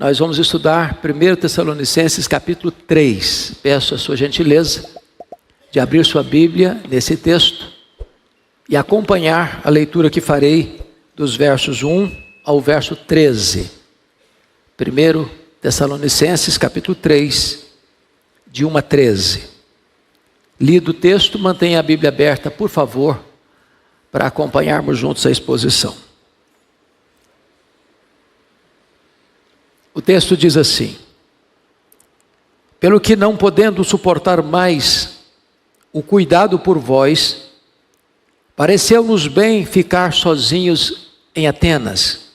Nós vamos estudar 1 Tessalonicenses capítulo 3. Peço a sua gentileza de abrir sua Bíblia nesse texto e acompanhar a leitura que farei dos versos 1 ao verso 13. 1 Tessalonicenses capítulo 3, de 1 a 13. Lido o texto, mantenha a Bíblia aberta, por favor, para acompanharmos juntos a exposição. O texto diz assim: pelo que não podendo suportar mais o cuidado por vós, pareceu-nos bem ficar sozinhos em Atenas.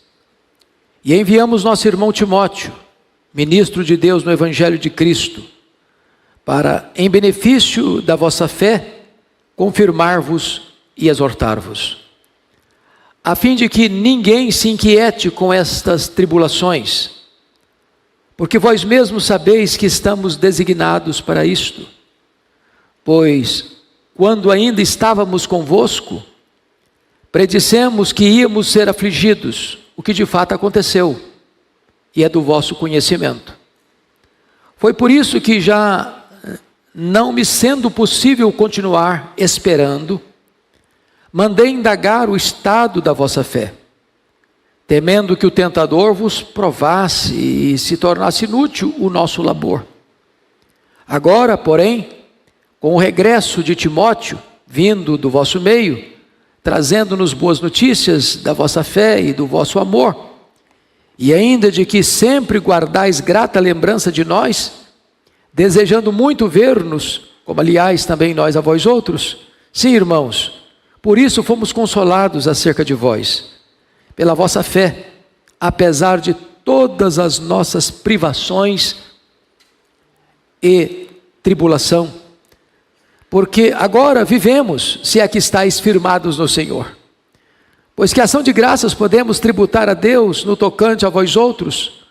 E enviamos nosso irmão Timóteo, ministro de Deus no Evangelho de Cristo, para, em benefício da vossa fé, confirmar-vos e exortar-vos, a fim de que ninguém se inquiete com estas tribulações, porque vós mesmos sabeis que estamos designados para isto. Pois, quando ainda estávamos convosco, predissemos que íamos ser afligidos, o que de fato aconteceu, e é do vosso conhecimento. Foi por isso que, já não me sendo possível continuar esperando, mandei indagar o estado da vossa fé, temendo que o tentador vos provasse e se tornasse inútil o nosso labor. Agora, porém, com o regresso de Timóteo, vindo do vosso meio, trazendo-nos boas notícias da vossa fé e do vosso amor, e ainda de que sempre guardais grata lembrança de nós, desejando muito ver-nos, como aliás também nós a vós outros, sim, irmãos, por isso fomos consolados acerca de vós, pela vossa fé, apesar de todas as nossas privações e tribulação, porque agora vivemos, se é que estáis firmados no Senhor. Pois que ação de graças podemos tributar a Deus no tocante a vós outros,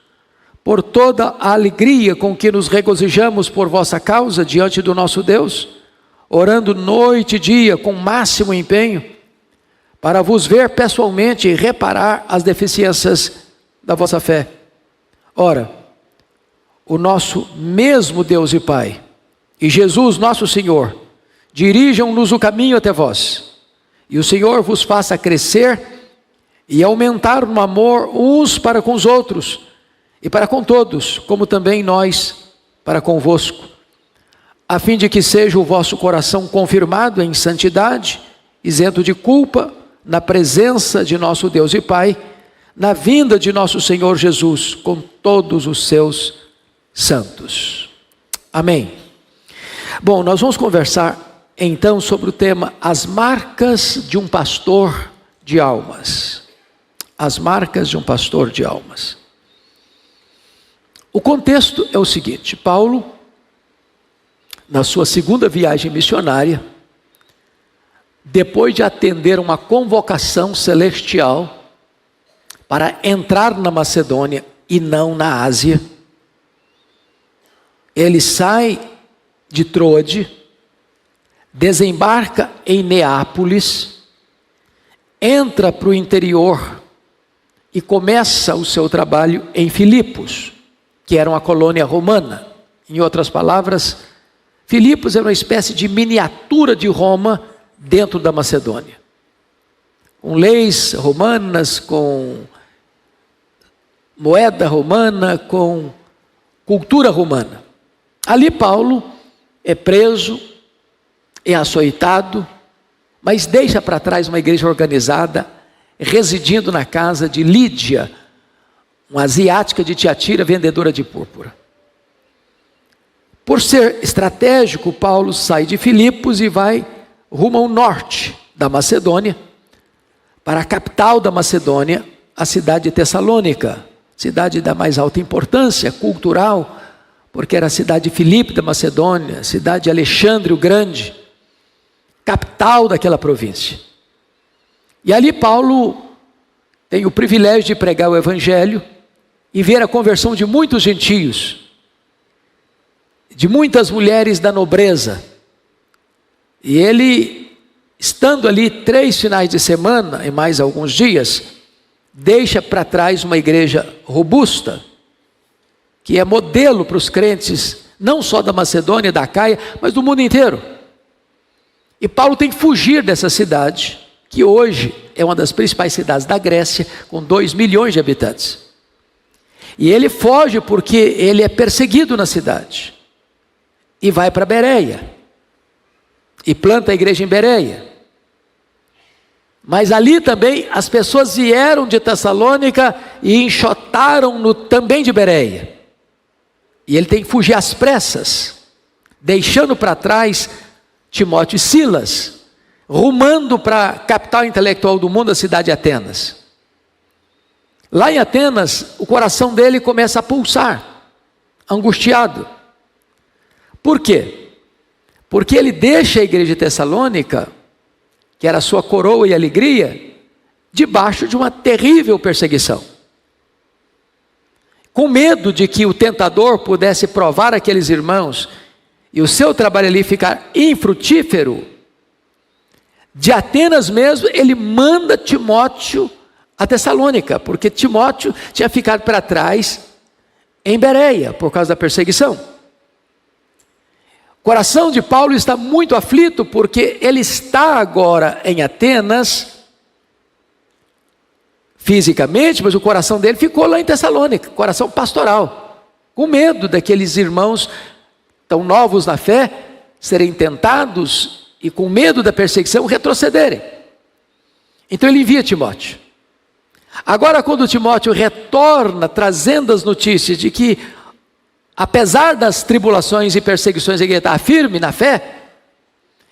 por toda a alegria com que nos regozijamos por vossa causa diante do nosso Deus, orando noite e dia com máximo empenho, para vos ver pessoalmente e reparar as deficiências da vossa fé. Ora, o nosso mesmo Deus e Pai, e Jesus nosso Senhor, dirijam-nos o caminho até vós, e o Senhor vos faça crescer e aumentar no amor uns para com os outros, e para com todos, como também nós para convosco, a fim de que seja o vosso coração confirmado em santidade, isento de culpa, na presença de nosso Deus e Pai, na vinda de nosso Senhor Jesus, com todos os seus santos. Amém. Bom, nós vamos conversar então sobre o tema As marcas de um pastor de almas. As marcas de um pastor de almas. O contexto é o seguinte: Paulo, na sua segunda viagem missionária, depois de atender uma convocação celestial para entrar na Macedônia e não na Ásia, ele sai de Troade, desembarca em Neápolis, entra para o interior e começa o seu trabalho em Filipos, que era uma colônia romana. Em outras palavras, Filipos era uma espécie de miniatura de Roma dentro da Macedônia, com leis romanas, com moeda romana, com cultura romana. Ali Paulo é preso, é açoitado, mas deixa para trás uma igreja organizada, residindo na casa de Lídia, uma asiática de Tiatira, vendedora de púrpura. Por ser estratégico, Paulo sai de Filipos e vai rumo ao norte da Macedônia, para a capital da Macedônia, a cidade de Tessalônica, cidade da mais alta importância cultural, porque era a cidade de Filipe da Macedônia, cidade de Alexandre o Grande, capital daquela província. E ali Paulo tem o privilégio de pregar o Evangelho e ver a conversão de muitos gentios, de muitas mulheres da nobreza. E ele, estando ali 3 finais de semana e mais alguns dias, deixa para trás uma igreja robusta, que é modelo para os crentes, não só da Macedônia, da Acaia, mas do mundo inteiro. E Paulo tem que fugir dessa cidade, que hoje é uma das principais cidades da Grécia, com 2 milhões de habitantes. E ele foge porque ele é perseguido na cidade. E vai para Bereia. E planta a igreja em Bereia. Mas ali também as pessoas vieram de Tessalônica e enxotaram-no também de Bereia. E ele tem que fugir às pressas, deixando para trás Timóteo e Silas, rumando para a capital intelectual do mundo, a cidade de Atenas. Lá em Atenas, o coração dele começa a pulsar, angustiado. Por quê? Porque ele deixa a igreja de Tessalônica, que era a sua coroa e alegria, debaixo de uma terrível perseguição. Com medo de que o tentador pudesse provar aqueles irmãos e o seu trabalho ali ficar infrutífero, de Atenas mesmo, ele manda Timóteo a Tessalônica, porque Timóteo tinha ficado para trás em Bereia, por causa da perseguição. O coração de Paulo está muito aflito, porque ele está agora em Atenas, fisicamente, mas o coração dele ficou lá em Tessalônica, coração pastoral, com medo daqueles irmãos tão novos na fé, serem tentados e com medo da perseguição retrocederem. Então ele envia Timóteo. Agora, quando Timóteo retorna, trazendo as notícias de que, apesar das tribulações e perseguições, ele está firme na fé,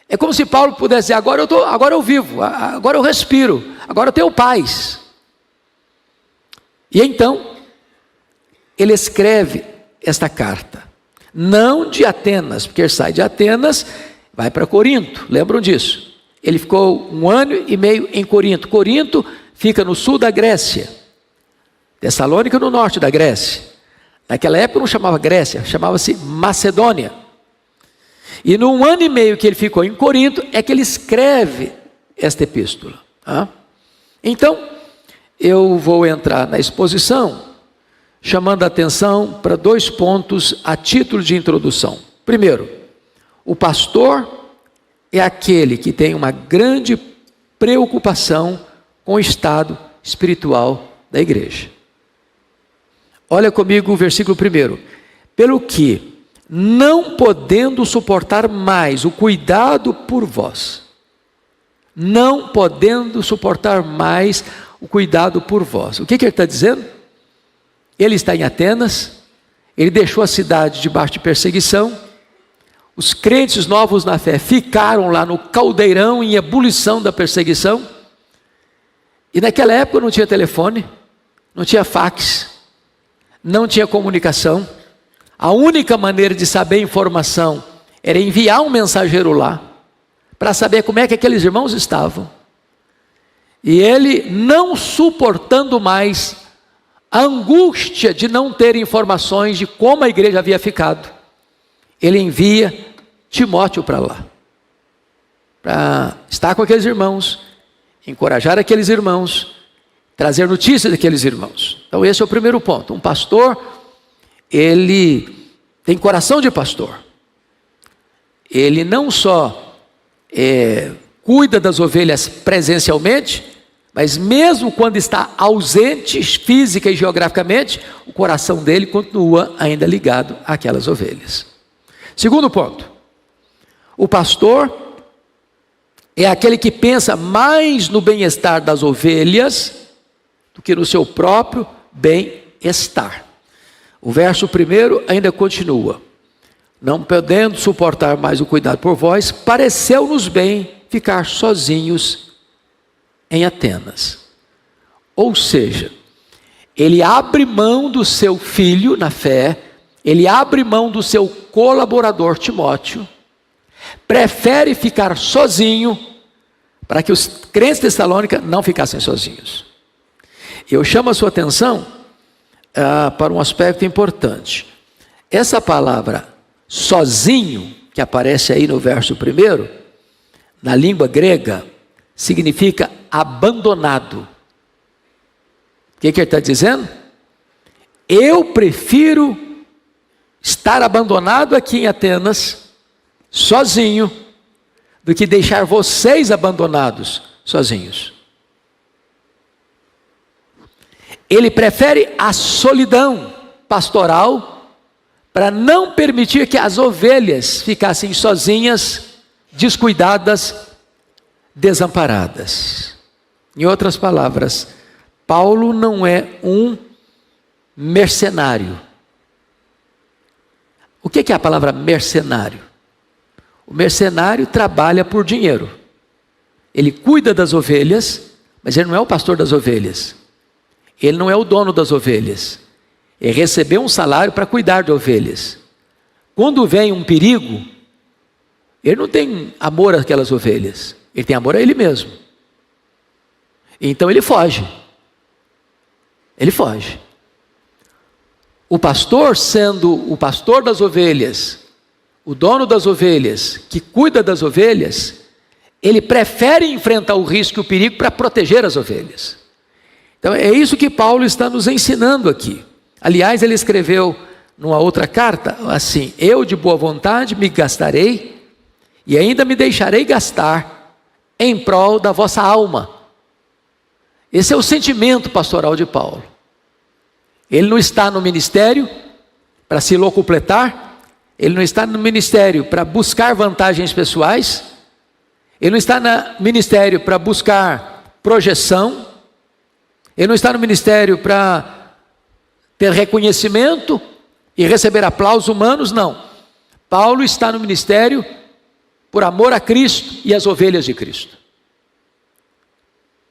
é como se Paulo pudesse dizer: agora eu vivo, agora eu respiro, agora eu tenho paz. E então, ele escreve esta carta, não de Atenas, porque ele sai de Atenas, vai para Corinto, lembram disso? Ele ficou 1 ano e meio em Corinto. Corinto fica no sul da Grécia, Tessalônica no norte da Grécia. Naquela época não chamava Grécia, chamava-se Macedônia. E no 1 ano e meio que ele ficou em Corinto, é que ele escreve esta epístola. Então, eu vou entrar na exposição, chamando a atenção para 2 pontos a título de introdução. Primeiro, o pastor é aquele que tem uma grande preocupação com o estado espiritual da igreja. Olha comigo o versículo 1. Pelo que, não podendo suportar mais o cuidado por vós, não podendo suportar mais o cuidado por vós. O que ele está dizendo? Ele está em Atenas, ele deixou a cidade debaixo de perseguição, os crentes novos na fé ficaram lá no caldeirão em ebulição da perseguição, e naquela época não tinha telefone, não tinha fax, não tinha comunicação. A única maneira de saber informação era enviar um mensageiro lá, para saber como é que aqueles irmãos estavam. E ele, não suportando mais a angústia de não ter informações de como a igreja havia ficado, ele envia Timóteo para lá, para estar com aqueles irmãos, encorajar aqueles irmãos, trazer notícias daqueles irmãos. Então esse é o primeiro ponto. Um pastor, ele tem coração de pastor. Ele não só cuida das ovelhas presencialmente, mas mesmo quando está ausente física e geograficamente, o coração dele continua ainda ligado àquelas ovelhas. Segundo ponto, o pastor é aquele que pensa mais no bem-estar das ovelhas do que no seu próprio bem-estar. O verso 1 ainda continua: não podendo suportar mais o cuidado por vós, pareceu-nos bem ficar sozinhos em Atenas. Ou seja, ele abre mão do seu filho na fé, ele abre mão do seu colaborador Timóteo, prefere ficar sozinho, para que os crentes de Tessalônica não ficassem sozinhos. Eu chamo a sua atenção para um aspecto importante. Essa palavra sozinho, que aparece aí no verso 1, na língua grega, significa abandonado. O que ele está dizendo? Eu prefiro estar abandonado aqui em Atenas, sozinho, do que deixar vocês abandonados sozinhos. Ele prefere a solidão pastoral para não permitir que as ovelhas ficassem sozinhas, descuidadas, desamparadas. Em outras palavras, Paulo não é um mercenário. O que é a palavra mercenário? O mercenário trabalha por dinheiro. Ele cuida das ovelhas, mas ele não é o pastor das ovelhas. Ele não é o dono das ovelhas. Ele recebeu um salário para cuidar de ovelhas. Quando vem um perigo, ele não tem amor àquelas ovelhas. Ele tem amor a ele mesmo. Então ele foge. Ele foge. O pastor, sendo o pastor das ovelhas, o dono das ovelhas, que cuida das ovelhas, ele prefere enfrentar o risco e o perigo para proteger as ovelhas. Então é isso que Paulo está nos ensinando aqui. Aliás, ele escreveu numa outra carta assim: eu de boa vontade me gastarei e ainda me deixarei gastar em prol da vossa alma. Esse é o sentimento pastoral de Paulo. Ele não está no ministério para se locupletar, ele não está no ministério para buscar vantagens pessoais, ele não está no ministério para buscar projeção, ele não está no ministério para ter reconhecimento e receber aplausos humanos, não. Paulo está no ministério por amor a Cristo e às ovelhas de Cristo.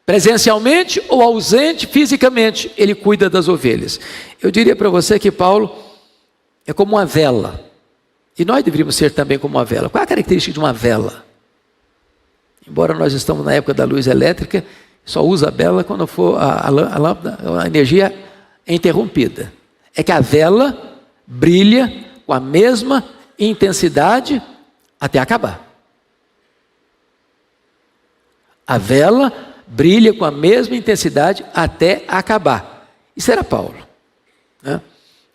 Presencialmente ou ausente fisicamente, ele cuida das ovelhas. Eu diria para você que Paulo é como uma vela. E nós deveríamos ser também como uma vela. Qual é a característica de uma vela? Embora nós estamos na época da luz elétrica, só usa a vela quando for a lâmpada, a energia é interrompida. É que a vela brilha com a mesma intensidade até acabar. A vela brilha com a mesma intensidade até acabar. Isso era Paulo, né?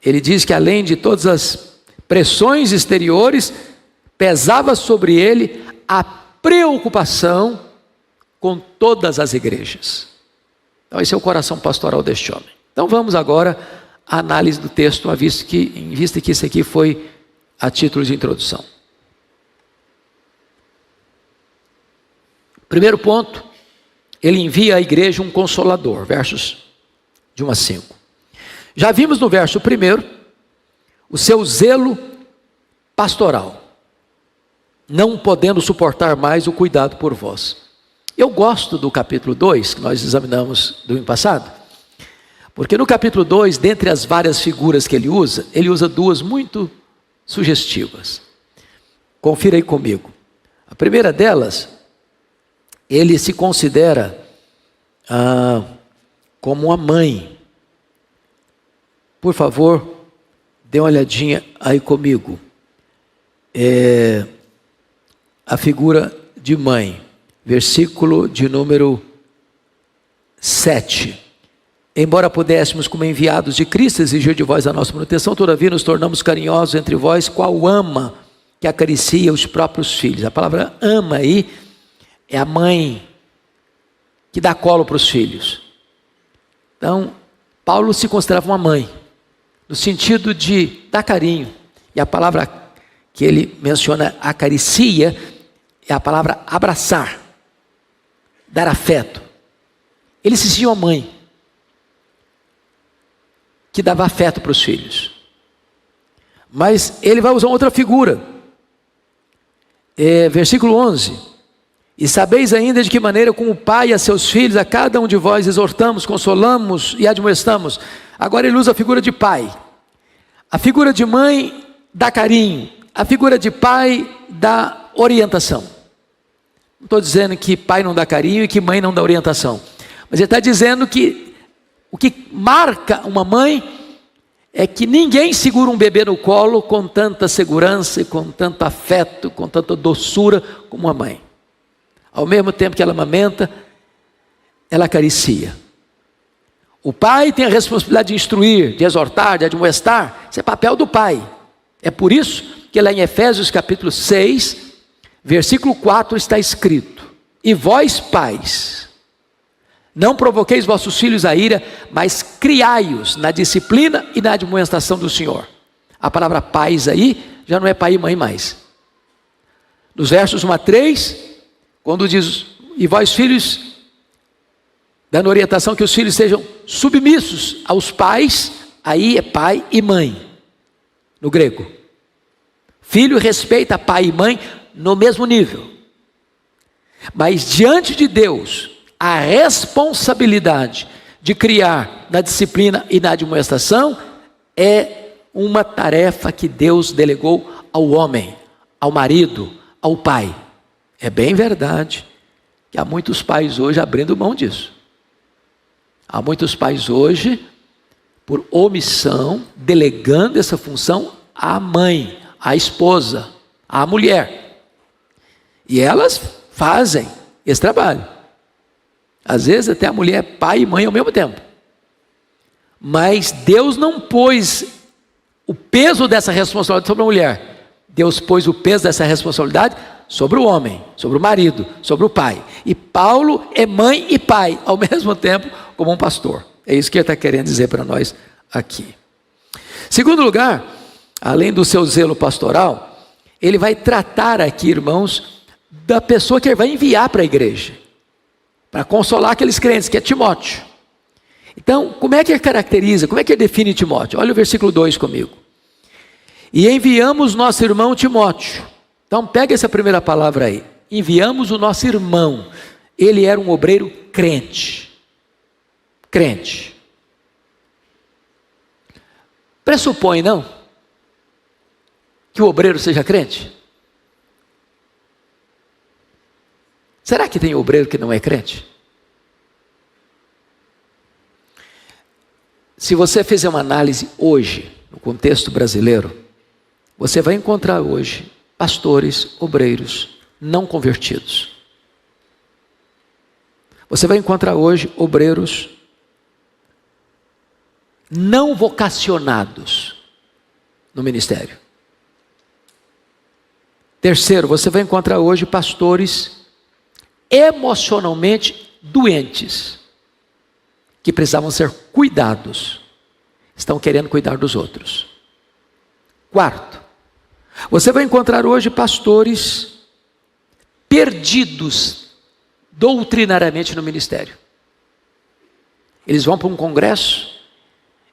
Ele diz que além de todas as pressões exteriores, pesava sobre ele a preocupação com todas as igrejas. Então esse é o coração pastoral deste homem. Então vamos agora à análise do texto, em vista que isso aqui foi a título de introdução. Primeiro ponto, ele envia à igreja um consolador, versos de 1 a 5. Já vimos no verso 1 o seu zelo pastoral, não podendo suportar mais o cuidado por vós. Eu gosto do capítulo 2, que nós examinamos do ano passado, porque no capítulo 2, dentre as várias figuras que ele usa duas muito sugestivas. Confira aí comigo. A primeira delas, ele se considera como uma mãe. Por favor, dê uma olhadinha aí comigo. A figura de mãe, versículo de número 7. Embora pudéssemos, como enviados de Cristo, exigir de vós a nossa manutenção, todavia nos tornamos carinhosos entre vós, qual ama que acaricia os próprios filhos. A palavra ama aí é a mãe que dá colo para os filhos. Então, Paulo se considerava uma mãe, no sentido de dar carinho. E a palavra que ele menciona, acaricia, é a palavra abraçar, dar afeto. Ele se sentia uma mãe que dava afeto para os filhos. Mas ele vai usar outra figura. Versículo 11. E sabeis ainda de que maneira com o pai a seus filhos, a cada um de vós exortamos, consolamos e admoestamos. Agora ele usa a figura de pai. A figura de mãe dá carinho. A figura de pai dá orientação. Não estou dizendo que pai não dá carinho e que mãe não dá orientação. Mas ele está dizendo que o que marca uma mãe é que ninguém segura um bebê no colo com tanta segurança, com tanto afeto, com tanta doçura como uma mãe. Ao mesmo tempo que ela amamenta, ela acaricia. O pai tem a responsabilidade de instruir, de exortar, de admoestar. Isso é papel do pai. É por isso que lá em Efésios capítulo 6, versículo 4 está escrito: e vós, pais, não provoqueis vossos filhos a ira, mas criai-os na disciplina e na admoestação do Senhor. A palavra pais aí já não é pai e mãe mais. Nos versos 1 a 3, quando diz: e vós, filhos, dando orientação que os filhos sejam submissos aos pais, aí é pai e mãe, no grego. Filho respeita pai e mãe no mesmo nível. Mas diante de Deus, a responsabilidade de criar na disciplina e na admoestação é uma tarefa que Deus delegou ao homem, ao marido, ao pai. É bem verdade que há muitos pais hoje abrindo mão disso. Há muitos pais hoje, por omissão, delegando essa função à mãe, à esposa, à mulher. E elas fazem esse trabalho. Às vezes até a mulher é pai e mãe ao mesmo tempo. Mas Deus não pôs o peso dessa responsabilidade sobre a mulher. Deus pôs o peso dessa responsabilidade sobre o homem, sobre o marido, sobre o pai. E Paulo é mãe e pai ao mesmo tempo, como um pastor. É isso que ele está querendo dizer para nós aqui. Segundo lugar, além do seu zelo pastoral, ele vai tratar aqui, irmãos, da pessoa que ele vai enviar para a igreja, para consolar aqueles crentes, que é Timóteo. Então, como é que ele caracteriza, como é que ele define Timóteo? Olha o versículo 2 comigo. E enviamos nosso irmão Timóteo. Então, pega essa primeira palavra aí. Enviamos o nosso irmão. Ele era um obreiro crente. Crente. Pressupõe, não? Que o obreiro seja crente? Será que tem obreiro que não é crente? Se você fizer uma análise hoje, no contexto brasileiro, você vai encontrar hoje pastores, obreiros não convertidos. Você vai encontrar hoje obreiros não vocacionados no ministério. Terceiro, você vai encontrar hoje pastores emocionalmente doentes, que precisavam ser cuidados, estão querendo cuidar dos outros. Quarto, você vai encontrar hoje pastores perdidos doutrinariamente no ministério. Eles vão para um congresso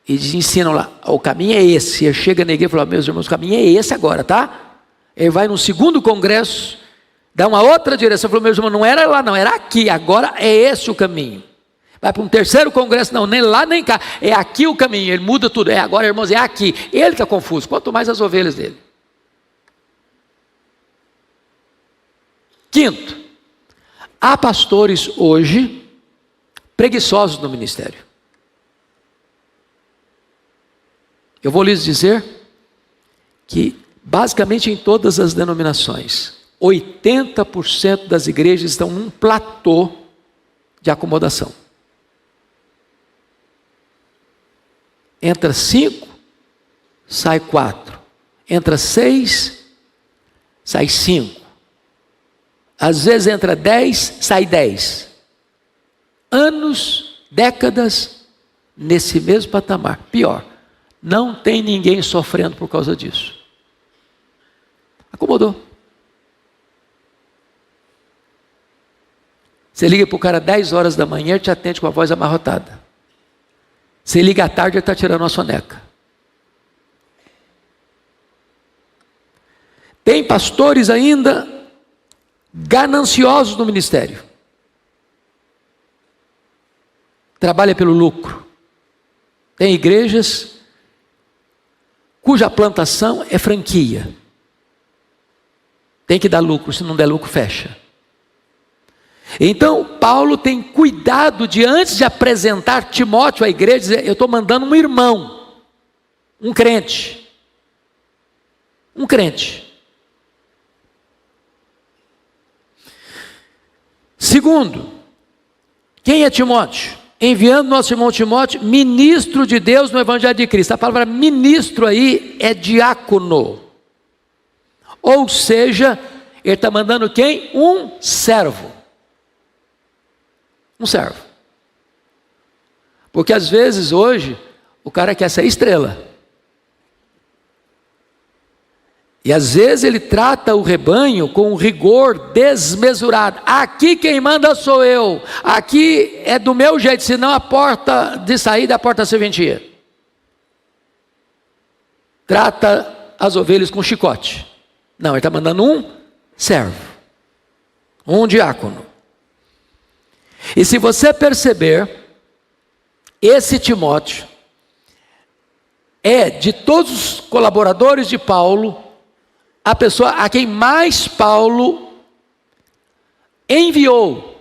e ensinam lá: o caminho é esse. Ele chega na igreja e fala: meus irmãos, o caminho é esse agora, tá? Ele vai num segundo congresso, dá uma outra direção, falou: meus irmãos, não era lá não, era aqui, agora é esse o caminho. Vai para um terceiro congresso, não, nem lá nem cá, é aqui o caminho, ele muda tudo, agora irmãos, é aqui. Ele está confuso, quanto mais as ovelhas dele. Quinto, há pastores hoje preguiçosos no ministério. Eu vou lhes dizer que basicamente em todas as denominações, 80% das igrejas estão num platô de acomodação. Entra 5, sai 4. Entra 6, sai 5. Às vezes entra 10, sai 10. Anos, décadas, nesse mesmo patamar. Pior, não tem ninguém sofrendo por causa disso. Acomodou. Você liga para o cara 10 horas da manhã, ele te atende com a voz amarrotada. Você liga à tarde, ele está tirando uma soneca. Tem pastores ainda gananciosos no ministério. Trabalha pelo lucro. Tem igrejas cuja plantação é franquia. Tem que dar lucro, se não der lucro, fecha. Então, Paulo tem cuidado de, antes de apresentar Timóteo à igreja, dizer: eu estou mandando um irmão, um crente. Um crente. Segundo, quem é Timóteo? enviando nosso irmão Timóteo, ministro de Deus no Evangelho de Cristo. A palavra ministro aí é diácono. Ou seja, ele está mandando quem? Um servo. Um servo. Porque às vezes hoje, o cara quer ser estrela. E às vezes ele trata o rebanho com um rigor desmesurado. Aqui quem manda sou eu. Aqui é do meu jeito, senão a porta de saída é a porta da serventia. Trata as ovelhas com chicote. Não, ele está mandando um servo. Um diácono. E se você perceber, esse Timóteo é de todos os colaboradores de Paulo, a pessoa a quem mais Paulo enviou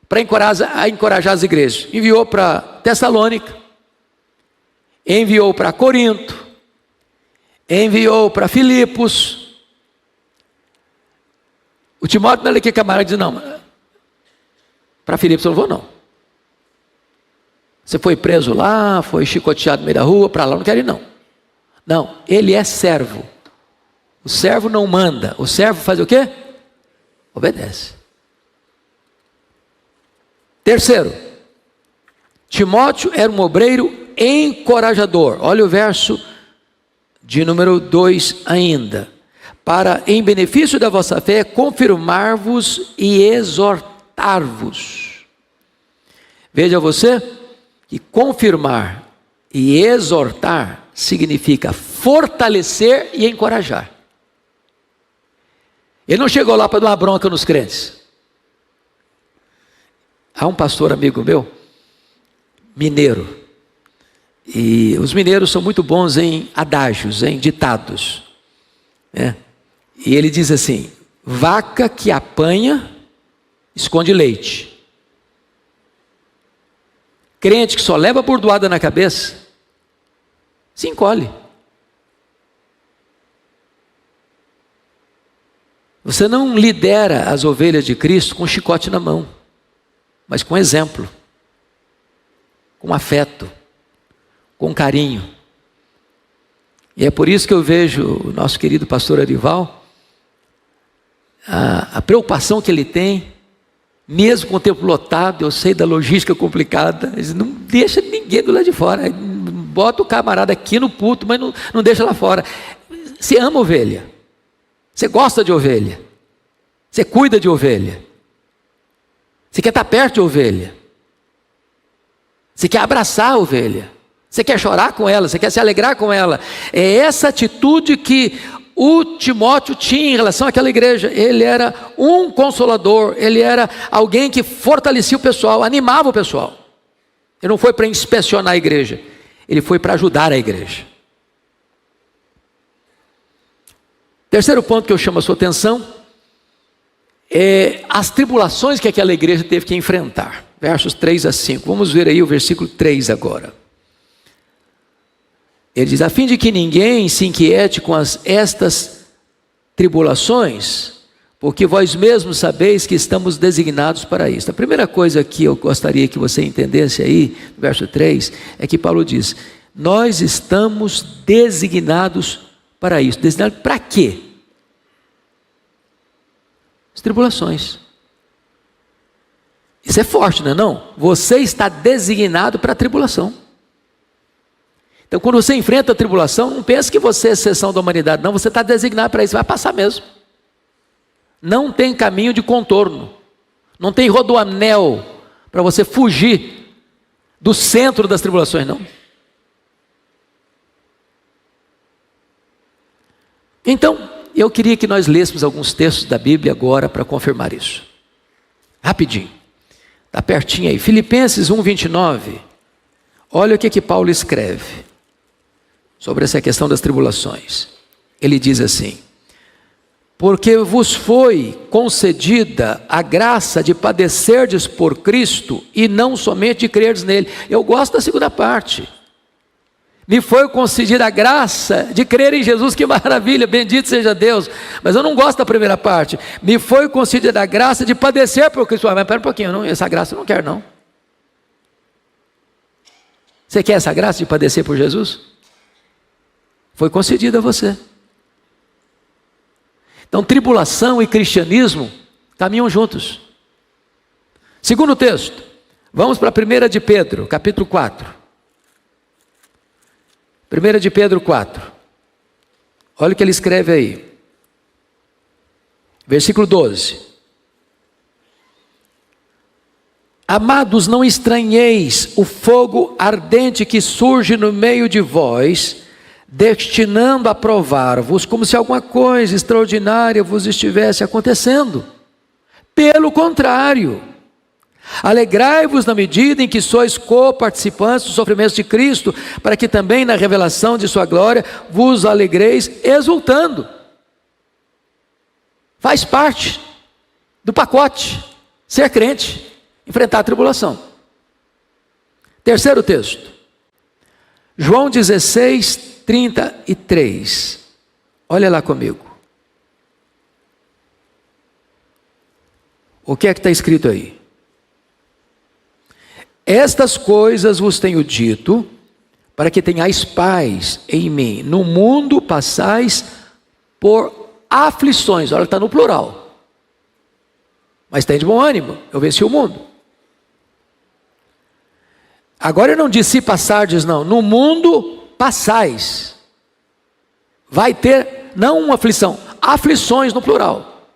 para encorajar as igrejas. Enviou para Tessalônica, enviou para Corinto, enviou para Filipos. O Timóteo não é que camarada diz, não, para Filipos eu não vou não. Você foi preso lá, foi chicoteado no meio da rua, para lá eu não quero ir não. Não, ele é servo. O servo não manda, o servo faz o quê? Obedece. Terceiro, Timóteo era um obreiro encorajador. Olha o verso de número 2 ainda. Para, em benefício da vossa fé, confirmar-vos e exortar-vos. Veja você que confirmar e exortar significa fortalecer e encorajar. Ele não chegou lá para dar uma bronca nos crentes. Há um pastor amigo meu, mineiro, e os mineiros são muito bons em adágios, em ditados, né? E ele diz assim: vaca que apanha, esconde leite. Crente que só leva bordoada na cabeça, se encolhe. Você não lidera as ovelhas de Cristo com chicote na mão, mas com exemplo, com afeto, com carinho. E é por isso que eu vejo o nosso querido pastor Arival, a preocupação que ele tem, mesmo com o tempo lotado, eu sei da logística complicada, ele não deixa ninguém do lado de fora, bota o camarada aqui no púlpito, mas não deixa lá fora. Você ama ovelha. Você gosta de ovelha, você cuida de ovelha, você quer estar perto de ovelha, você quer abraçar a ovelha, você quer chorar com ela, você quer se alegrar com ela. É essa atitude que o Timóteo tinha em relação àquela igreja. Ele era um consolador, ele era alguém que fortalecia o pessoal, animava o pessoal. Ele não foi para inspecionar a igreja, ele foi para ajudar a igreja. Terceiro ponto que eu chamo a sua atenção é as tribulações que aquela igreja teve que enfrentar. Versos 3 a 5. Vamos ver aí o versículo 3 agora. Ele diz: a fim de que ninguém se inquiete com estas tribulações, porque vós mesmos sabeis que estamos designados para isso. A primeira coisa que eu gostaria que você entendesse aí, no verso 3, é que Paulo diz: nós estamos designados para isso. Designado para quê? As tribulações. Isso é forte, não é não? Você está designado para a tribulação. Então quando você enfrenta a tribulação, não pense que você é exceção da humanidade, não, você está designado para isso, vai passar mesmo. Não tem caminho de contorno, não tem rodoanel para você fugir do centro das tribulações, não. Então, eu queria que nós lêssemos alguns textos da Bíblia agora para confirmar isso. Rapidinho. Está pertinho aí. Filipenses 1:29. Olha o que Paulo escreve sobre essa questão das tribulações. Ele diz assim: porque vos foi concedida a graça de padecerdes por Cristo e não somente de crerdes nele. Eu gosto da segunda parte. Me foi concedida a graça de crer em Jesus, que maravilha, bendito seja Deus. Mas eu não gosto da primeira parte. Me foi concedida a graça de padecer por Cristo. Mas espera um pouquinho, essa graça eu não quero não. Você quer essa graça de padecer por Jesus? Foi concedida a você. Então, tribulação e cristianismo caminham juntos. Segundo texto, vamos para 1 de Pedro, capítulo 4. 1 de Pedro 4. Olha o que ele escreve aí. Versículo 12. Amados, não estranheis o fogo ardente que surge no meio de vós, destinando a provar-vos, como se alguma coisa extraordinária vos estivesse acontecendo. Pelo contrário, alegrai-vos na medida em que sois co-participantes dos sofrimentos de Cristo, para que também na revelação de sua glória vos alegreis exultando. Faz parte do pacote ser crente, enfrentar a tribulação. Terceiro texto, João 16, 33. Olha lá comigo. O que é que está escrito aí? Estas coisas vos tenho dito, para que tenhais paz em mim. No mundo passais por aflições. Olha, está no plural. Mas tem de bom ânimo, eu venci o mundo. Agora eu não disse se passardes, não. No mundo passais. Vai ter, não uma aflição, aflições no plural.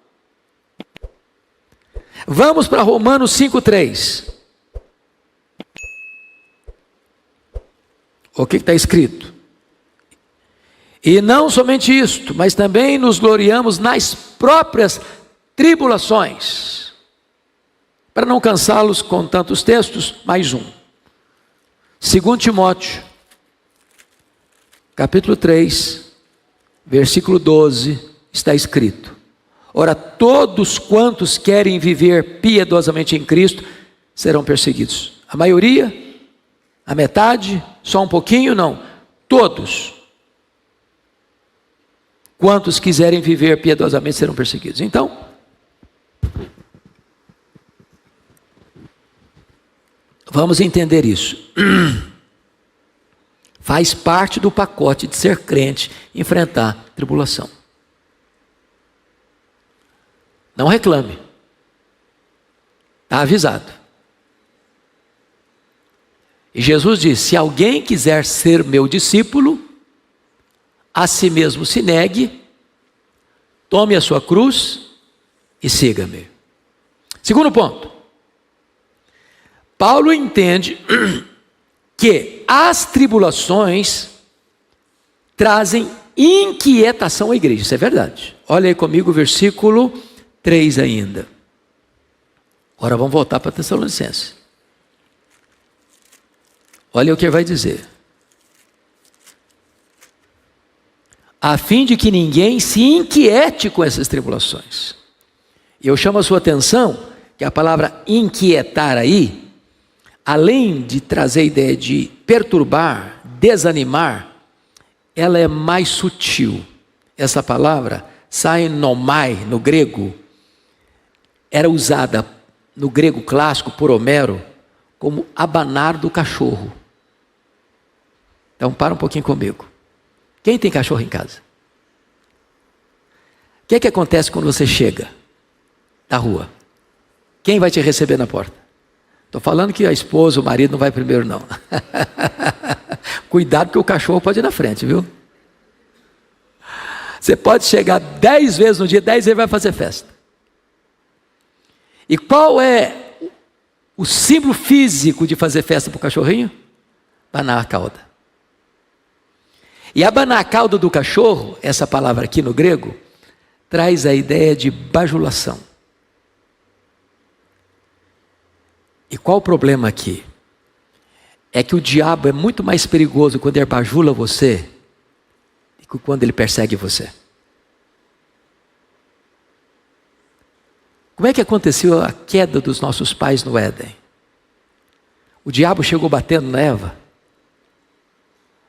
Vamos para Romanos 5,3. O que está escrito? E não somente isto, mas também nos gloriamos nas próprias tribulações. Para não cansá-los com tantos textos, mais um. 2 Timóteo, capítulo 3, versículo 12, está escrito: ora, todos quantos querem viver piedosamente em Cristo serão perseguidos. A maioria? A metade? Só um pouquinho? Não. Todos. Quantos quiserem viver piedosamente serão perseguidos. Então, vamos entender isso. Faz parte do pacote de ser crente, enfrentar tribulação. Não reclame. Está avisado. E Jesus disse: se alguém quiser ser meu discípulo, a si mesmo se negue, tome a sua cruz e siga-me. Segundo ponto. Paulo entende que as tribulações trazem inquietação à igreja. Isso é verdade. Olha aí comigo o versículo 3 ainda. Agora vamos voltar para Tessalonicenses. Olha o que ele vai dizer. A fim de que ninguém se inquiete com essas tribulações. E eu chamo a sua atenção que a palavra inquietar aí, além de trazer a ideia de perturbar, desanimar, ela é mais sutil. Essa palavra, sainomai, no grego, era usada no grego clássico por Homero como abanar do cachorro. Então para um pouquinho comigo. Quem tem cachorro em casa? O que é que acontece quando você chega da rua? Quem vai te receber na porta? Estou falando que a esposa, o marido não vai primeiro não. Cuidado que o cachorro pode ir na frente, viu? Você pode chegar 10 vezes no dia, 10 vezes vai fazer festa. E qual é o símbolo físico de fazer festa para o cachorrinho? Abanar a cauda. E abanar a cauda do cachorro, essa palavra aqui no grego, traz a ideia de bajulação. E qual o problema aqui? É que o diabo é muito mais perigoso quando ele bajula você do que quando ele persegue você. Como é que aconteceu a queda dos nossos pais no Éden? O diabo chegou batendo na Eva,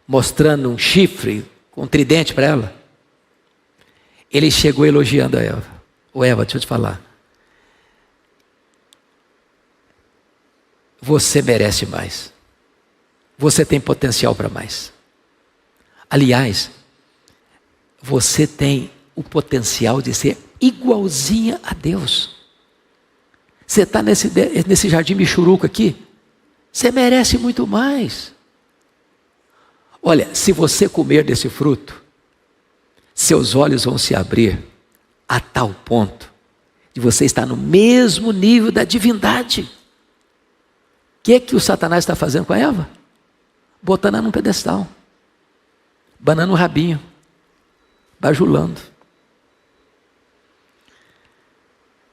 mostrando um chifre com um tridente para ela. Ele chegou elogiando a Eva. Ô Eva, deixa eu te falar. Você merece mais. você tem potencial para mais. Aliás, você tem o potencial de ser igualzinha a Deus. Você está nesse jardim michuruco aqui, você merece muito mais. Olha, se você comer desse fruto, seus olhos vão se abrir a tal ponto de você estar no mesmo nível da divindade. O que o Satanás está fazendo com a Eva? Botando ela num pedestal, banando o rabinho, bajulando.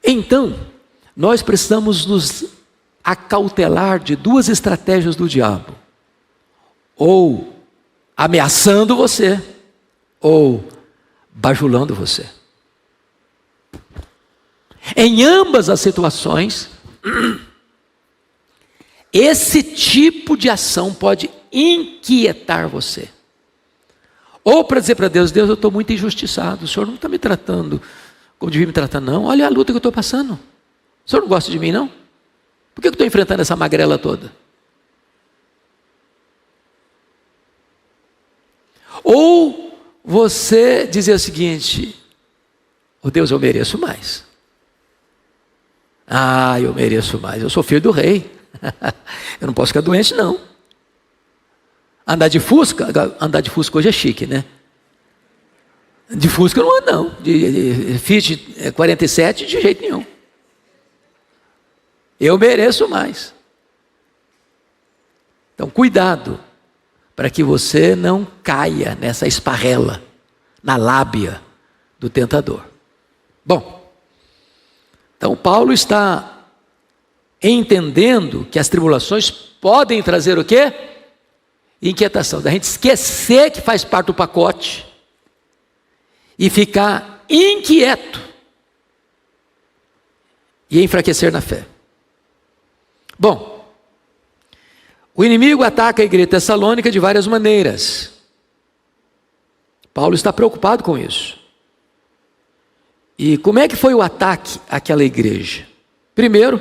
Então, nós precisamos nos acautelar de duas estratégias do diabo: ou ameaçando você, ou bajulando você. Em ambas as situações, esse tipo de ação pode inquietar você. Ou para dizer para Deus: Deus, eu estou muito injustiçado, o Senhor não está me tratando como devia me tratar, não. Olha a luta que eu estou passando. O Senhor não gosta de mim, não? Por que eu estou enfrentando essa magrela toda? Ou você dizer o seguinte: oh Deus, eu mereço mais. Ah, eu mereço mais, eu sou filho do rei. Eu não posso ficar doente, não. Andar de Fusca hoje é chique, né? De Fusca não anda, não. De Fiat 47, de jeito nenhum. Eu mereço mais. Então, cuidado, para que você não caia nessa esparrela, na lábia do tentador. Bom, então Paulo está entendendo que as tribulações podem trazer o quê? Inquietação, da gente esquecer que faz parte do pacote e ficar inquieto e enfraquecer na fé. Bom, o inimigo ataca a igreja tessalônica de várias maneiras. Paulo está preocupado com isso. E como é que foi o ataque àquela igreja? Primeiro,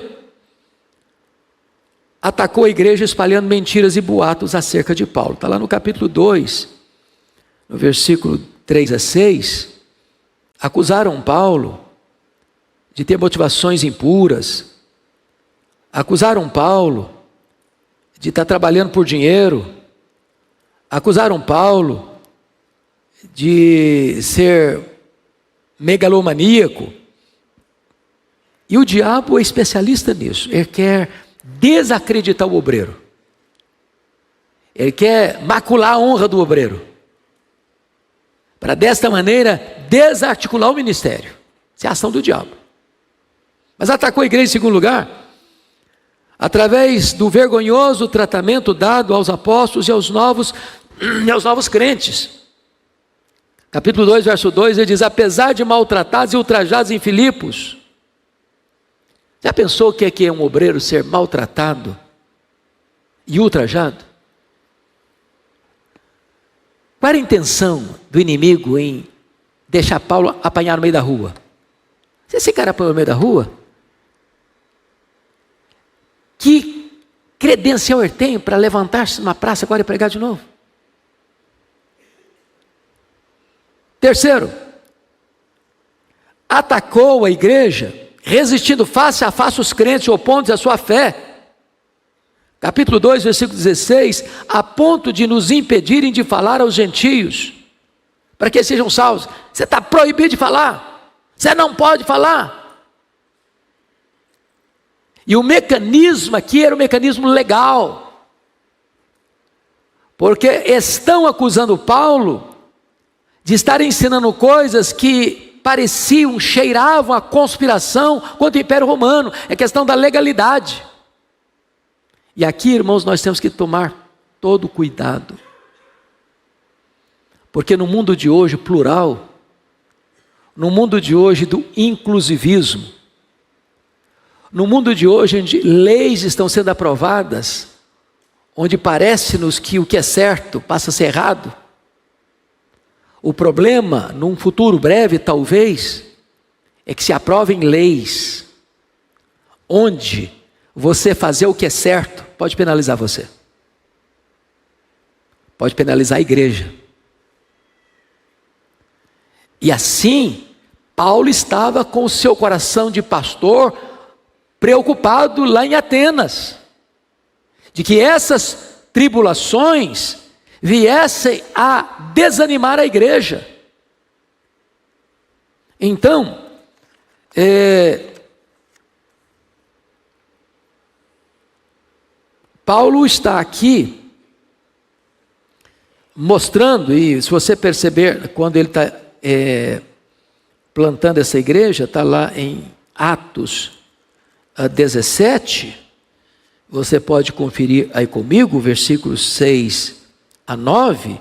atacou a igreja espalhando mentiras e boatos acerca de Paulo. Está lá no capítulo 2, no versículo 3 a 6. Acusaram Paulo de ter motivações impuras. Acusaram Paulo de estar trabalhando por dinheiro. Acusaram Paulo de ser megalomaníaco. E o diabo é especialista nisso. Ele quer desacreditar o obreiro. Ele quer macular a honra do obreiro, para desta maneira desarticular o ministério. Essa é a ação do diabo. Mas atacou a igreja em segundo lugar através do vergonhoso tratamento dado aos apóstolos e aos novos crentes. Capítulo 2, verso 2, ele diz: apesar de maltratados e ultrajados em Filipos. Já pensou o que é um obreiro ser maltratado e ultrajado? Qual era a intenção do inimigo em deixar Paulo apanhar no meio da rua? Se esse cara apanhou no meio da rua, que credencial ele tem para levantar-se numa praça agora e pregar de novo? Terceiro, atacou a igreja resistindo face a face os crentes, opondo-se à sua fé. Capítulo 2, versículo 16, a ponto de nos impedirem de falar aos gentios, para que sejam salvos. Você está proibido de falar, você não pode falar. E o mecanismo aqui era um mecanismo legal, porque estão acusando Paulo de estar ensinando coisas que pareciam, cheiravam a conspiração contra o Império Romano. É questão da legalidade. E aqui, irmãos, nós temos que tomar todo cuidado, porque no mundo de hoje plural, no mundo de hoje do inclusivismo, no mundo de hoje onde leis estão sendo aprovadas, onde parece-nos que o que é certo passa a ser errado, o problema, num futuro breve talvez, é que se aprovem leis onde você fazer o que é certo pode penalizar você. pode penalizar a igreja. E assim, Paulo estava com o seu coração de pastor preocupado lá em Atenas, de que essas tribulações viessem a desanimar a igreja. Então, Paulo está aqui mostrando, e se você perceber, quando ele está plantando essa igreja, está lá em Atos 17, você pode conferir aí comigo, versículos 6 a 9,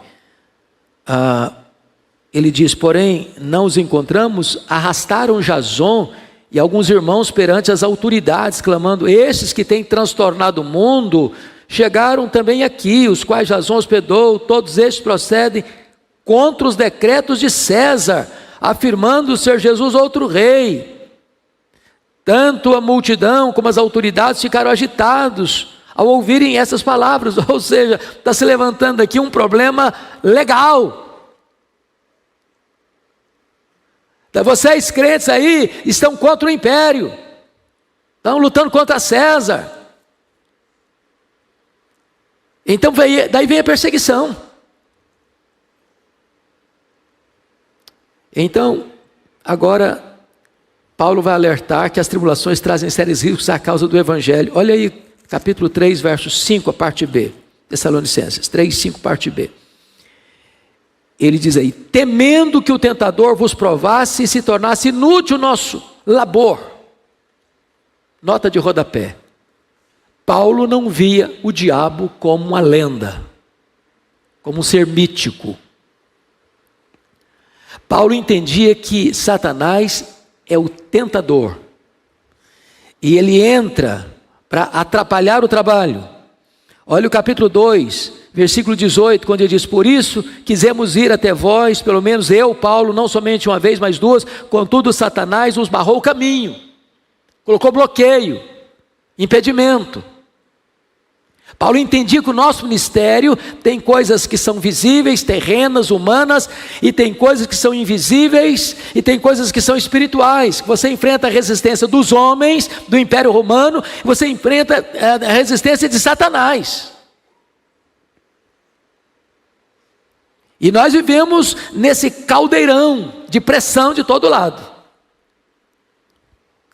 ele diz: porém, não os encontramos, arrastaram Jason e alguns irmãos perante as autoridades, clamando: estes que têm transtornado o mundo, chegaram também aqui, os quais Jason hospedou, todos estes procedem contra os decretos de César, afirmando ser Jesus outro rei. Tanto a multidão como as autoridades ficaram agitados ao ouvirem essas palavras. Ou seja, está se levantando aqui um problema legal. Vocês crentes aí estão contra o império, estão lutando contra César. Então daí vem a perseguição. Então, agora Paulo vai alertar que as tribulações trazem sérios riscos à causa do evangelho. Olha aí, capítulo 3, verso 5, a parte B, Tessalonicenses 3, 5, parte B. Ele diz aí: temendo que o tentador vos provasse e se tornasse inútil o nosso labor. Nota de rodapé: Paulo não via o diabo como uma lenda, como um ser mítico. Paulo entendia que Satanás é o tentador, e ele entra para atrapalhar o trabalho. Olha o capítulo 2, versículo 18, quando ele diz: por isso quisemos ir até vós, pelo menos eu, Paulo, não somente uma vez, mas duas, contudo Satanás nos barrou o caminho, colocou bloqueio, impedimento. Paulo entendia que o nosso ministério tem coisas que são visíveis, terrenas, humanas, e tem coisas que são invisíveis, e tem coisas que são espirituais. Você enfrenta a resistência dos homens, do Império Romano, você enfrenta a resistência de Satanás. E nós vivemos nesse caldeirão de pressão de todo lado.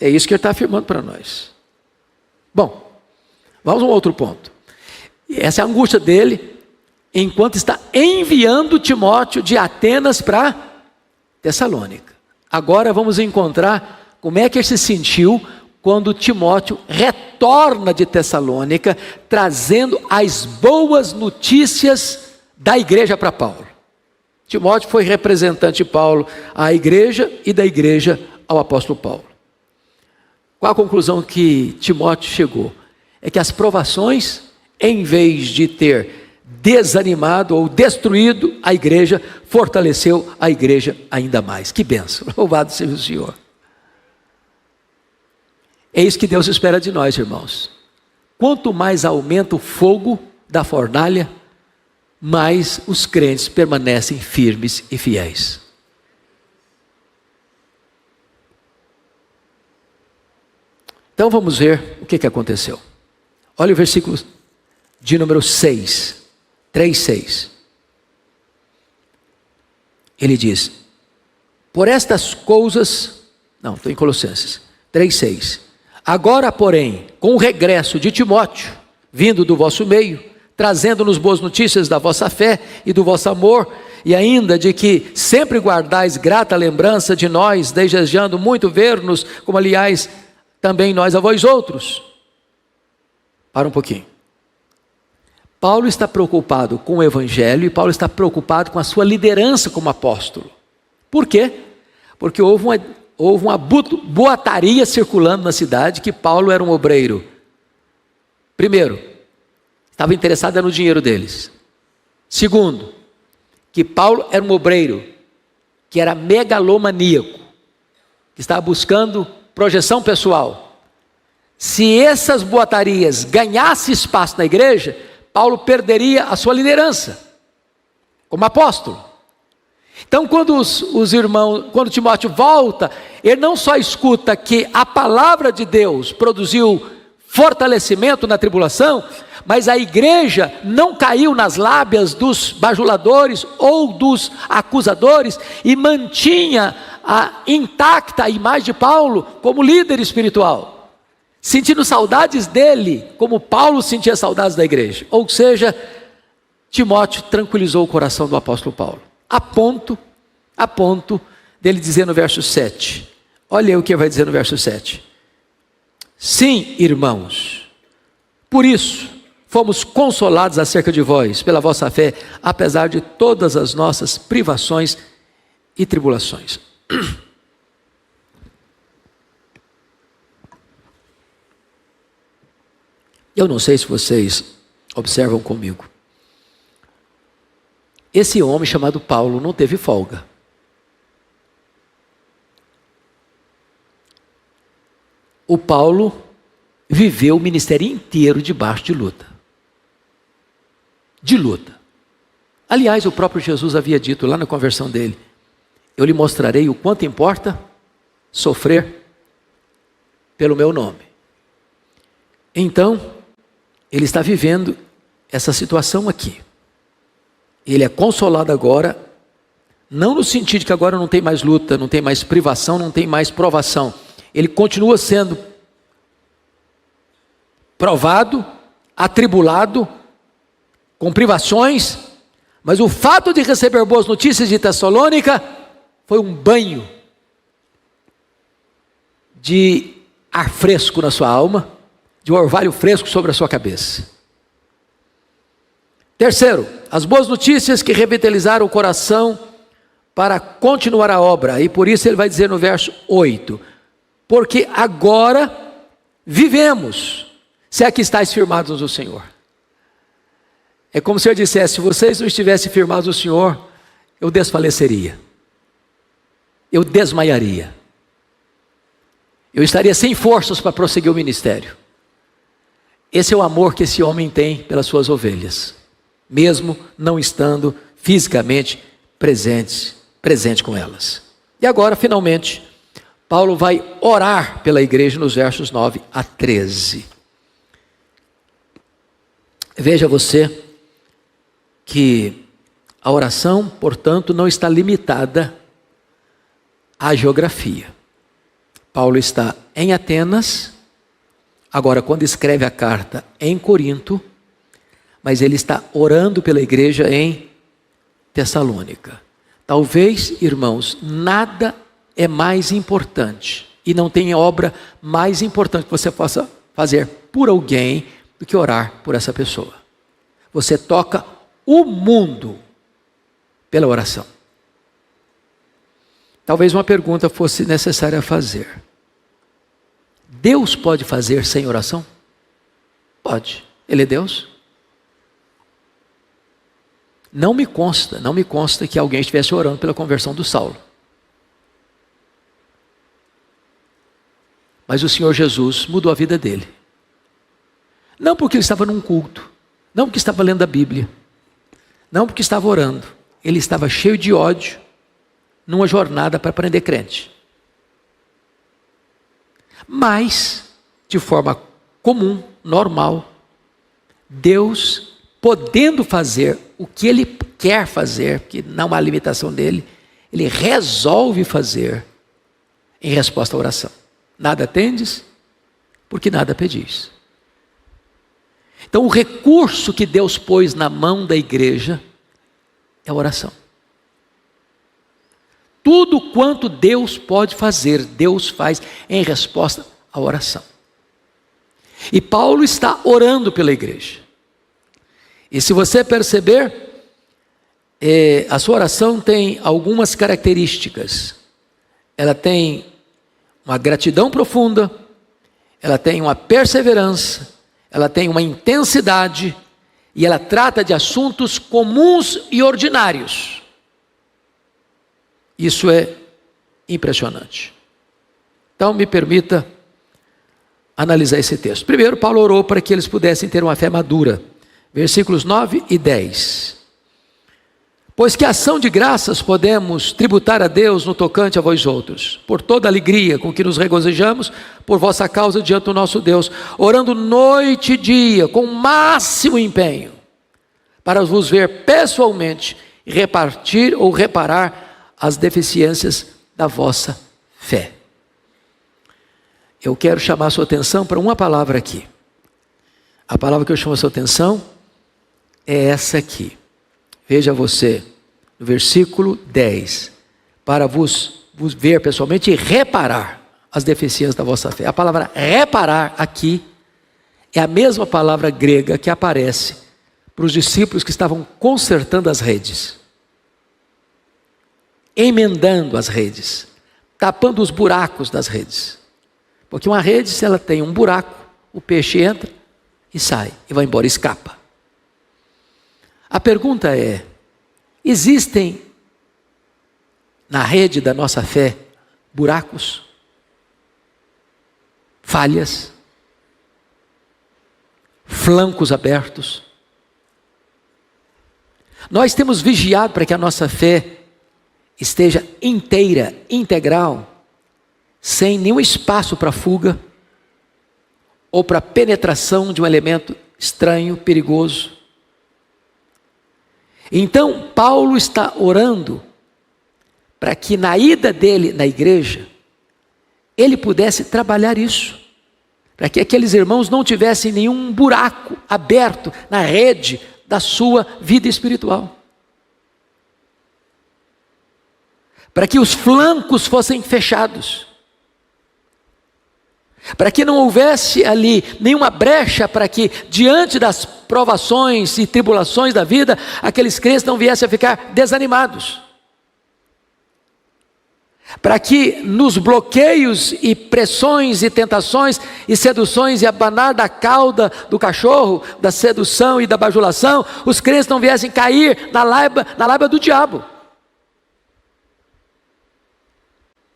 É isso que ele está afirmando para nós. Bom, vamos a um outro ponto. Essa é a angústia dele, enquanto está enviando Timóteo de Atenas para Tessalônica. Agora vamos encontrar como é que ele se sentiu quando Timóteo retorna de Tessalônica, trazendo as boas notícias da igreja para Paulo. Timóteo foi representante de Paulo à igreja e da igreja ao apóstolo Paulo. Qual a conclusão que Timóteo chegou? É que as provações, em vez de ter desanimado ou destruído a igreja, fortaleceu a igreja ainda mais. Que bênção, louvado seja o Senhor. É isso que Deus espera de nós, irmãos. Quanto mais aumenta o fogo da fornalha, mais os crentes permanecem firmes e fiéis. Então vamos ver o que aconteceu. Olha o versículo de número 6, 3:6. Ele diz: por estas coisas, não, estou em Colossenses 3:6. Agora, porém, com o regresso de Timóteo, vindo do vosso meio, trazendo-nos boas notícias da vossa fé e do vosso amor, e ainda de que sempre guardais grata lembrança de nós, desejando muito ver-nos, como aliás também nós a vós outros. Para um pouquinho. Paulo está preocupado com o evangelho e Paulo está preocupado com a sua liderança como apóstolo. Por quê? Porque houve uma boataria circulando na cidade que Paulo era um obreiro. Primeiro, estava interessado no dinheiro deles. Segundo, que Paulo era um obreiro que era megalomaníaco, que estava buscando projeção pessoal. Se essas boatarias ganhassem espaço na igreja, Paulo perderia a sua liderança. como apóstolo. Então, quando Timóteo volta, ele não só escuta que a palavra de Deus produziu fortalecimento na tribulação, mas a igreja não caiu nas lábias dos bajuladores ou dos acusadores e mantinha intacta a imagem de Paulo como líder espiritual, sentindo saudades dele, como Paulo sentia saudades da igreja. Ou seja, Timóteo tranquilizou o coração do apóstolo Paulo, a ponto dele dizer no verso 7, olha o que vai dizer no verso 7, sim, irmãos, por isso fomos consolados acerca de vós, pela vossa fé, apesar de todas as nossas privações e tribulações. Eu não sei se vocês observam comigo, esse homem chamado Paulo não teve folga. O Paulo viveu o ministério inteiro debaixo de luta. De luta. Aliás, o próprio Jesus havia dito lá na conversão dele, eu lhe mostrarei o quanto importa sofrer pelo meu nome. Então, ele está vivendo essa situação aqui. Ele é consolado agora, não no sentido de que agora não tem mais luta, não tem mais privação, não tem mais provação. Ele continua sendo provado, atribulado, com privações, mas o fato de receber boas notícias de Tessalônica foi um banho de ar fresco na sua alma, de um orvalho fresco sobre a sua cabeça. Terceiro, as boas notícias que revitalizaram o coração para continuar a obra, e por isso ele vai dizer no verso 8, porque agora vivemos, se é que estáis firmados no Senhor. É como se eu dissesse, se vocês não estivessem firmados no Senhor, eu desfaleceria, eu desmaiaria, eu estaria sem forças para prosseguir o ministério. Esse é o amor que esse homem tem pelas suas ovelhas, mesmo não estando fisicamente presente com elas. E agora, finalmente, Paulo vai orar pela igreja nos versos 9 a 13. Veja você que a oração, portanto, não está limitada à geografia. Paulo está em Atenas, agora quando escreve a carta em Corinto, mas ele está orando pela igreja em Tessalônica. Talvez, irmãos, nada é mais importante, e não tem obra mais importante que você possa fazer por alguém do que orar por essa pessoa. Você toca o mundo pela oração. Talvez uma pergunta fosse necessária fazer. Deus pode fazer sem oração? Pode. Ele é Deus? Não me consta que alguém estivesse orando pela conversão do Saulo. Mas o Senhor Jesus mudou a vida dele. Não porque ele estava num culto, não porque estava lendo a Bíblia, não porque estava orando. Ele estava cheio de ódio, numa jornada para prender crente. Mas, de forma comum, normal, Deus, podendo fazer o que Ele quer fazer, que não há limitação dele, Ele resolve fazer em resposta à oração. Nada tendes, porque nada pedis. Então, o recurso que Deus pôs na mão da igreja é a oração. Tudo quanto Deus pode fazer, Deus faz em resposta à oração. E Paulo está orando pela igreja. E se você perceber, a sua oração tem algumas características. Ela tem uma gratidão profunda, ela tem uma perseverança, ela tem uma intensidade, e ela trata de assuntos comuns e ordinários. Isso é impressionante. Então, me permita analisar esse texto. Primeiro, Paulo orou para que eles pudessem ter uma fé madura. Versículos 9 e 10. Pois que ação de graças podemos tributar a Deus no tocante a vós outros, por toda a alegria com que nos regozijamos por vossa causa diante do nosso Deus, orando noite e dia, com o máximo empenho, para vos ver pessoalmente e repartir ou reparar as deficiências da vossa fé. Eu quero chamar a sua atenção para uma palavra aqui. A palavra que eu chamo a sua atenção é essa aqui. Veja você, no versículo 10, para vos ver pessoalmente e reparar as deficiências da vossa fé. A palavra reparar aqui é a mesma palavra grega que aparece para os discípulos que estavam consertando as redes, emendando as redes, tapando os buracos das redes. Porque uma rede, se ela tem um buraco, o peixe entra e sai, e vai embora, escapa. A pergunta é: existem na rede da nossa fé buracos, falhas, flancos abertos? Nós temos vigiado para que a nossa fé esteja inteira, integral, sem nenhum espaço para fuga ou para penetração de um elemento estranho, perigoso. Então, Paulo está orando para que na ida dele na igreja, ele pudesse trabalhar isso, para que aqueles irmãos não tivessem nenhum buraco aberto na rede da sua vida espiritual, para que os flancos fossem fechados, para que não houvesse ali nenhuma brecha, para que diante das provações e tribulações da vida, aqueles crentes não viessem a ficar desanimados, para que nos bloqueios e pressões e tentações e seduções e abanar da cauda do cachorro, da sedução e da bajulação, os crentes não viessem cair na lábia do diabo.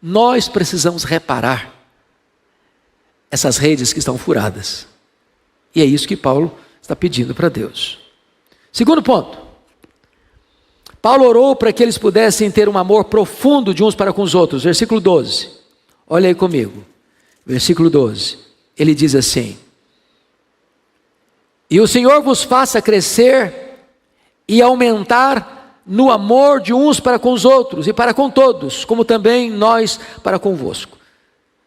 Nós precisamos reparar essas redes que estão furadas, e é isso que Paulo está pedindo para Deus. Segundo ponto, Paulo orou para que eles pudessem ter um amor profundo de uns para com os outros. Versículo 12, olha aí comigo, versículo 12, ele diz assim: e o Senhor vos faça crescer e aumentar no amor de uns para com os outros e para com todos, como também nós para convosco.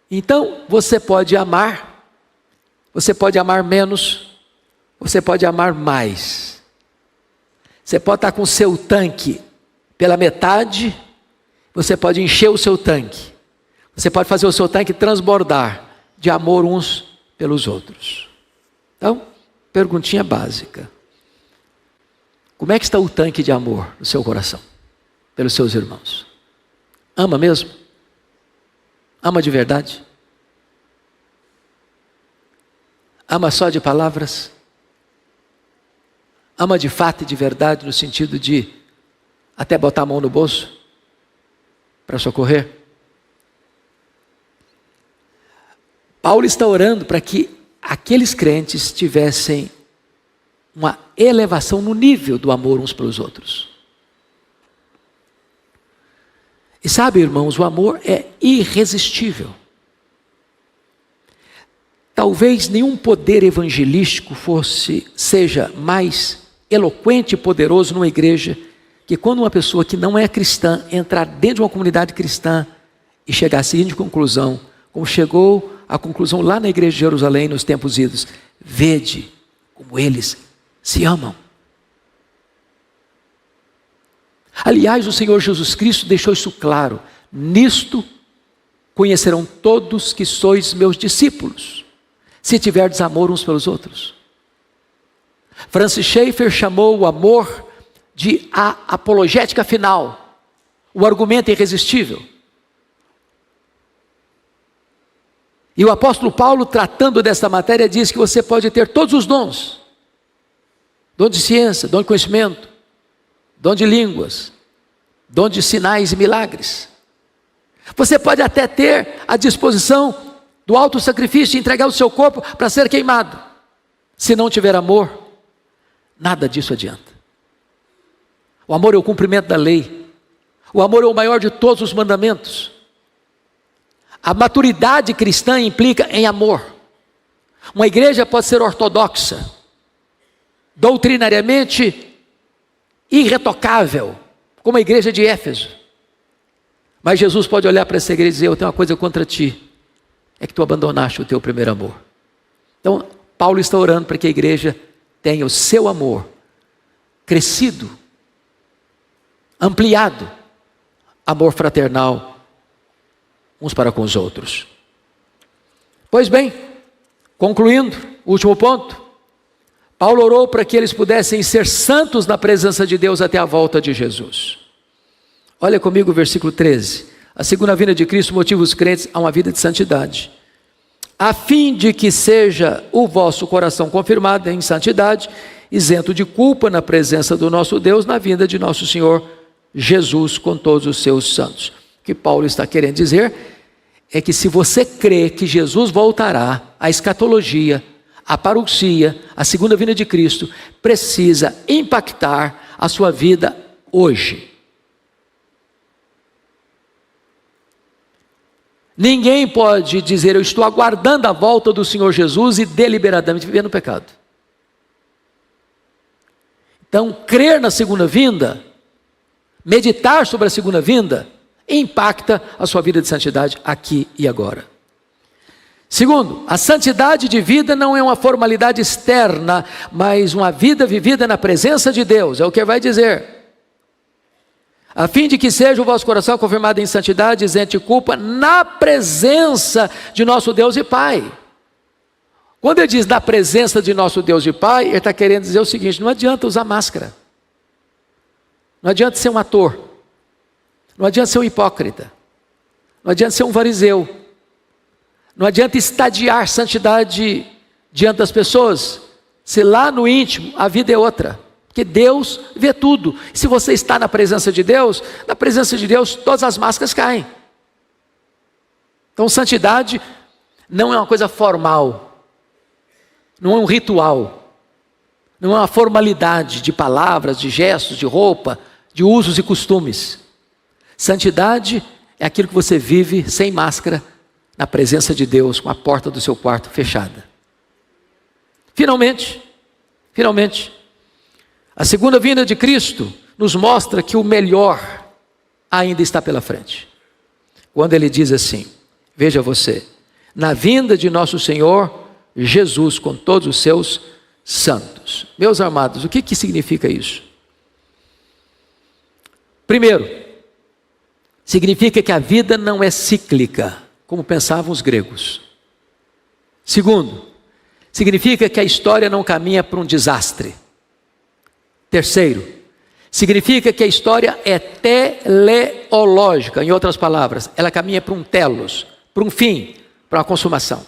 Então, você pode amar menos, você pode amar mais. Você pode estar com o seu tanque pela metade, você pode encher o seu tanque. Você pode fazer o seu tanque transbordar de amor uns pelos outros. Então, perguntinha básica: como é que está o tanque de amor no seu coração, pelos seus irmãos? Ama mesmo? Ama de verdade? Ama só de palavras? Ama de fato e de verdade, no sentido de até botar a mão no bolso para socorrer? Paulo está orando para que aqueles crentes tivessem uma elevação no nível do amor uns pelos outros. E sabe, irmãos, o amor é irresistível. Talvez nenhum poder evangelístico seja mais eloquente e poderoso numa igreja que quando uma pessoa que não é cristã entrar dentro de uma comunidade cristã e chegar à seguinte conclusão, como chegou à conclusão lá na igreja de Jerusalém nos tempos idos: vede como eles se amam. Aliás, o Senhor Jesus Cristo deixou isso claro: nisto conhecerão todos que sois meus discípulos, se tiverdes amor uns pelos outros. Francis Schaeffer chamou o amor de a apologética final, o argumento irresistível. E o apóstolo Paulo, tratando dessa matéria, diz que você pode ter todos os dons: dom de ciência, dom de conhecimento, dom de línguas, dom de sinais e milagres. Você pode até ter a disposição do alto sacrifício de entregar o seu corpo para ser queimado. Se não tiver amor, nada disso adianta. O amor é o cumprimento da lei. O amor é o maior de todos os mandamentos. A maturidade cristã implica em amor. Uma igreja pode ser ortodoxa, doutrinariamente irretocável, como a igreja de Éfeso. Mas Jesus pode olhar para essa igreja e dizer: eu tenho uma coisa contra ti, é que tu abandonaste o teu primeiro amor. Então, Paulo está orando para que a igreja tenha o seu amor crescido, ampliado, amor fraternal uns para com os outros. Pois bem, concluindo, último ponto, Paulo orou para que eles pudessem ser santos na presença de Deus até a volta de Jesus. Olha comigo o versículo 13. A segunda vinda de Cristo motiva os crentes a uma vida de santidade, a fim de que seja o vosso coração confirmado em santidade, isento de culpa na presença do nosso Deus, na vinda de nosso Senhor Jesus com todos os seus santos. O que Paulo está querendo dizer é que se você crê que Jesus voltará, a escatologia, a parousia, a segunda vinda de Cristo, precisa impactar a sua vida hoje. Ninguém pode dizer: eu estou aguardando a volta do Senhor Jesus, e deliberadamente viver no pecado. Então, crer na segunda vinda, meditar sobre a segunda vinda, impacta a sua vida de santidade aqui e agora. Segundo, a santidade de vida não é uma formalidade externa, mas uma vida vivida na presença de Deus, é o que vai dizer. A fim de que seja o vosso coração confirmado em santidade, isento de culpa, na presença de nosso Deus e Pai. Quando ele diz na presença de nosso Deus e Pai, ele está querendo dizer o seguinte: não adianta usar máscara, não adianta ser um ator, não adianta ser um hipócrita, não adianta ser um fariseu, não adianta estadiar santidade diante das pessoas, se lá no íntimo a vida é outra. Porque Deus vê tudo. Se você está na presença de Deus, todas as máscaras caem. Então, santidade não é uma coisa formal, não é um ritual, não é uma formalidade de palavras, de gestos, de roupa, de usos e costumes. Santidade é aquilo que você vive sem máscara, na presença de Deus, com a porta do seu quarto fechada. Finalmente, a segunda vinda de Cristo nos mostra que o melhor ainda está pela frente. Quando ele diz assim, veja você, na vinda de nosso Senhor Jesus com todos os seus santos. Meus amados, o que significa isso? Primeiro, significa que a vida não é cíclica, como pensavam os gregos. Segundo, significa que a história não caminha para um desastre. Terceiro, significa que a história é teleológica, em outras palavras, ela caminha para um telos, para um fim, para uma consumação.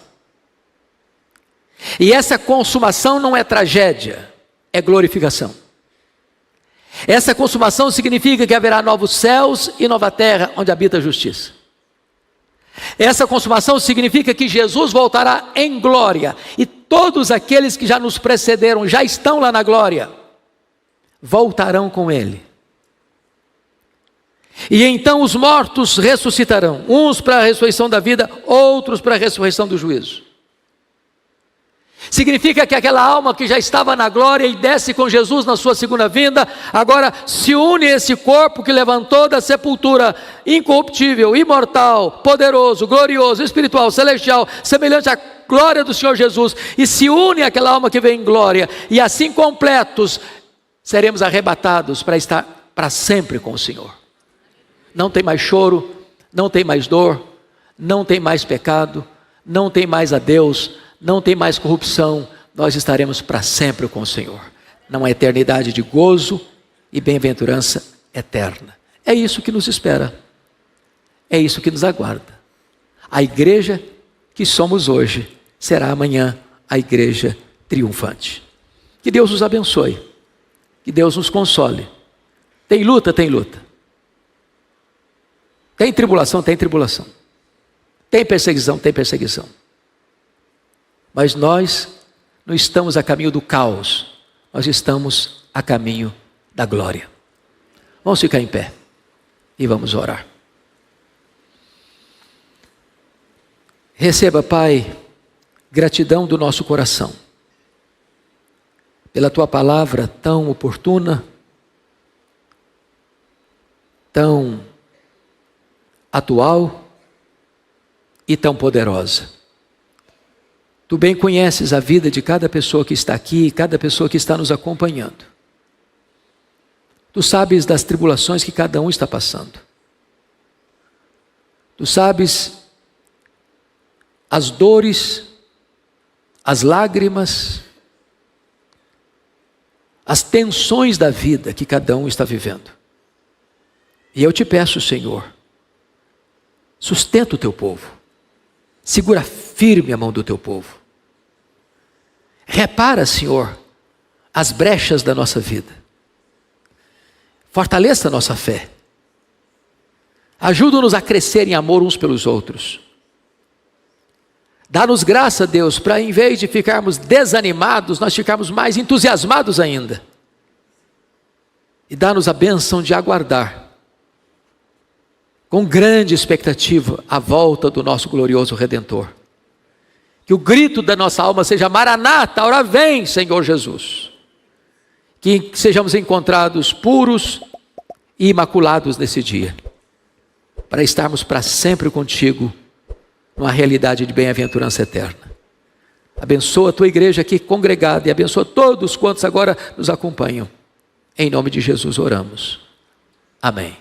E essa consumação não é tragédia, é glorificação. Essa consumação significa que haverá novos céus e nova terra, onde habita a justiça. Essa consumação significa que Jesus voltará em glória, e todos aqueles que já nos precederam, já estão lá na glória, voltarão com Ele. E então os mortos ressuscitarão, uns para a ressurreição da vida, outros para a ressurreição do juízo. Significa que aquela alma que já estava na glória e desce com Jesus na sua segunda vinda, agora se une a esse corpo que levantou da sepultura, incorruptível, imortal, poderoso, glorioso, espiritual, celestial, semelhante à glória do Senhor Jesus, e se une àquela alma que vem em glória, e assim completos, seremos arrebatados para estar para sempre com o Senhor. Não tem mais choro, não tem mais dor, não tem mais pecado, não tem mais adeus, não tem mais corrupção, nós estaremos para sempre com o Senhor, numa eternidade de gozo e bem-aventurança eterna. É isso que nos espera, é isso que nos aguarda. A igreja que somos hoje será amanhã a igreja triunfante. Que Deus nos abençoe, que Deus nos console. Tem luta? Tem luta. Tem tribulação? Tem tribulação. Tem perseguição? Tem perseguição. Mas nós não estamos a caminho do caos, nós estamos a caminho da glória. Vamos ficar em pé e vamos orar. Receba, Pai, gratidão do nosso coração pela Tua palavra tão oportuna, tão atual e tão poderosa. Tu bem conheces a vida de cada pessoa que está aqui, cada pessoa que está nos acompanhando. Tu sabes das tribulações que cada um está passando. Tu sabes as dores, as lágrimas, as tensões da vida que cada um está vivendo. E eu te peço, Senhor, sustenta o teu povo, segura firme a mão do teu povo. Repara, Senhor, as brechas da nossa vida. Fortaleça a nossa fé. Ajuda-nos a crescer em amor uns pelos outros. Dá-nos graça, Deus, para em vez de ficarmos desanimados, nós ficarmos mais entusiasmados ainda. E dá-nos a bênção de aguardar, com grande expectativa, a volta do nosso glorioso Redentor. Que o grito da nossa alma seja: Maranata, ora vem, Senhor Jesus. Que sejamos encontrados puros e imaculados nesse dia, para estarmos para sempre contigo, numa realidade de bem-aventurança eterna. Abençoa a tua igreja aqui congregada e abençoa todos quantos agora nos acompanham. Em nome de Jesus oramos. Amém.